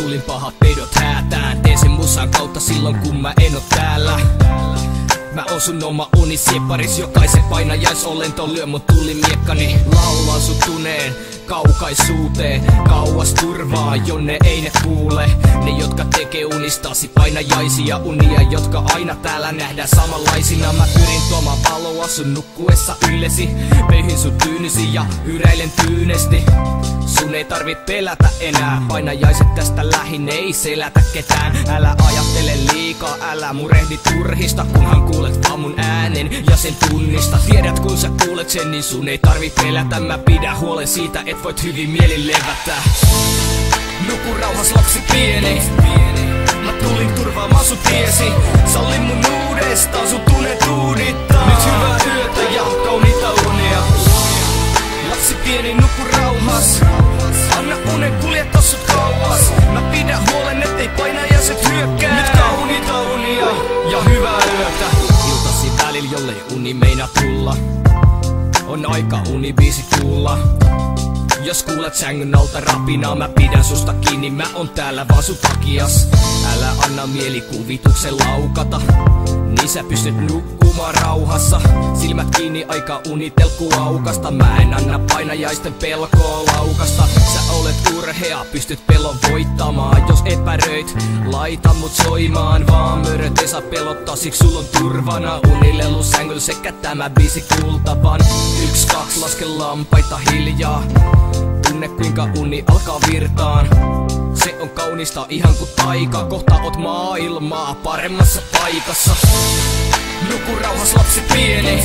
tulin paha pedot häätään. Teen sen musan kautta silloin kun mä en oo täällä. Mä oon sun oma unisieparis, jokaisen painajaisolento lyö mun tulimiekkani. Laulan sut tuneen kaukaisuuteen, kauas turvaa, jonne ei ne kuule. Ne jotka tekee unistasi painajaisia unia, jotka aina täällä nähdään samanlaisina. Mä pyrin tuomaan valoa sun nukkuessa yllesi, peihin sun tyynisi ja hyräilen tyynesti. Sun ei tarvi pelätä enää, painajaiset tästä lähin ei selätä ketään. Älä ajattele liikaa, älä murehdi turhista, kunhan kuulet vaan mun äänen ja sen tunnista. Tiedät kun sä kuulet sen, niin sun ei tarvi pelätä. Mä pidän huolen siitä, et voit hyvin mielin levätä. Nuku rauhas lapsi pieni, mä tulin turvaamaan sun tiesi. Salli mun uudestaan, sun tunnet uudittaa. Nyt hyvää yötä ja kauniita unia. Lapsi pieni, nuku rauhas, anna unen kuljettaa sut kauas. Mä pidän huolen, ettei painajaiset hyökkää. Nyt kauniita unia ja hyvää yötä. Iltasi välillä, jollei uni meina tulla, on aika unibiisi kuulla. Jos kuulet sängyn alta rapinaa, mä pidän susta kiinni, mä oon täällä vaan sun takias. Älä anna mielikuvituksen laukata, niin sä pystyt nukkumaan rauhassa. Silmät kiinni, aika unitelkku aukasta. Mä en anna painajaisten pelkoa laukasta. Sä olet urhea, pystyt pelon voittamaan. Jos epäröit, laita mut soimaan vaan. Möröt ei saa pelottaa, siksi sul on turvana. Unilelu sängyllä sekä tämä biisi kuultavan. 1, 2, laske lampaita hiljaa. Tunne kuinka uni alkaa virtaan. Se on kaunista ihan kuin taika. Kohta oot maailmaa paremmassa paikassa. Nuku rauhas lapsi pieni,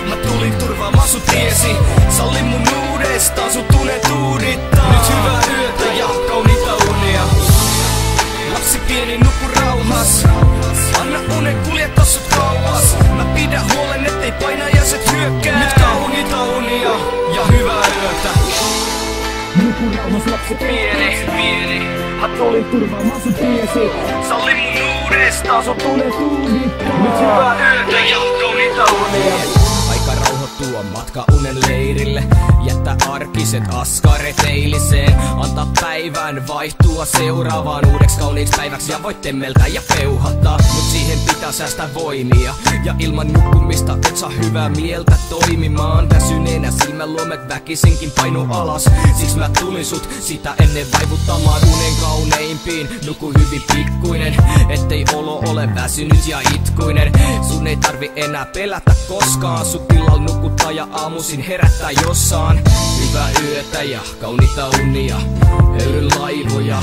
mä tulin turvaamaan sun tiesi. Salli mun uudestaan, sun tunnet uudittaa. Nyt hyvää yötä ja kauniita unia. Lapsi pieni, nuku rauhas, anna unen kuljettaa sut kauas. Mä pidän huolen, ettei painajaiset hyökkää. Nyt kauniita unia ja hyvää yötä. Nuku rauhas lapsi pieni, mä tulin turvaamaan sun tiesi. Salli mun uudestaan, sun tunnet uudittaa. Nyt hyvää yötä ja kauniita unia. Aika rauhoittua matka unen leirille, jättää arkiset askareet eiliseen. Antaa päivän vaihtua seuraavaan uudeksi kauniiksi päiväksi. Ja voit temmeltää ja peuhattaa, mut siihen pitää säästää voimia. Ja ilman nukkumista et saa hyvää mieltä toimimaan. Väsyneenä silmäluomet väkisinkin painu alas. Siksi mä tulin sut sitä ennen vaivuttamaan unen kauneimpiin. Nuku hyvin pikkuinen, ettei olo ole väsynyt ja itkuinen. Sun ei tarvi enää pelätä koskaan. Sut illalla nukuttaa ja aamuisin herättää jossain. Hyvää yötä ja kauniita unia, höyry laivoja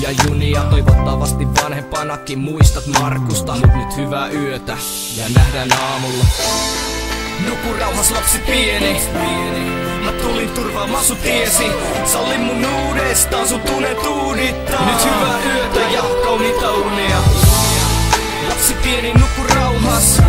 ja junia. Toivottavasti vanhempanakin muistat Markusta. Mut nyt hyvää yötä ja nähdään aamulla. Nuku rauhas lapsi pieni, mä tulin turvaamaan sun tiesi. Salli mun uudestaan, sun tunnet uudittaa. Nyt hyvää yötä ja kauniita unia. Lapsi pieni, nuku rauhas,